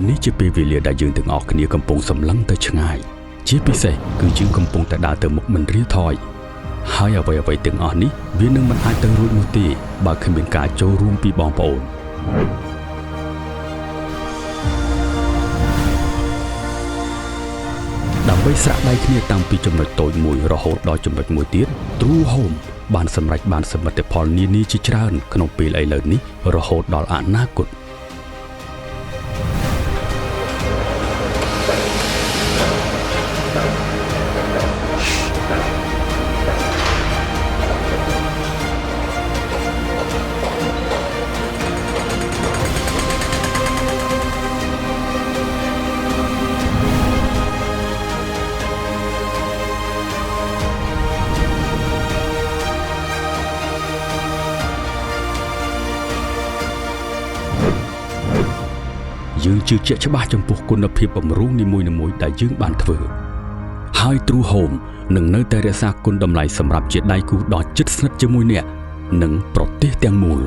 នេះជាពេលវេលាដែលយើងទាំងអស់គ្នាកំពុងសម្លឹងទៅឆ្ងាយជាពិសេសគឺយើងកំពុងតែដើរទៅមុខមិនរៀថយហើយអ្វីៗទាំងអស់នេះវានឹងមិនអាចទៅរួចនោះទេបើគ្មានការចូលរួមពីបងប្អូនដើម្បីស្រាក់ដៃគ្នាតាំងពីចំណុចតូចមួយរហូតដល់ចំណុចមួយទៀត True Home បានសម្រេចបានសមិទ្ធផលនានាជាច្រើនក្នុងពេលឥឡូវនេះរហូតដល់អនាគតយើងជឿជាក់ច្បាស់ចំពោះគុណភាពបម្រុងនីមួយៗដែលយើងបានធ្វើហើយ True Home នឹងនៅតែរក្សាគុណតម្លៃសម្រាប់ជាដៃគូដ៏ជិតស្និទ្ធជាមួយអ្នកនិងប្រទេសទាំងមូល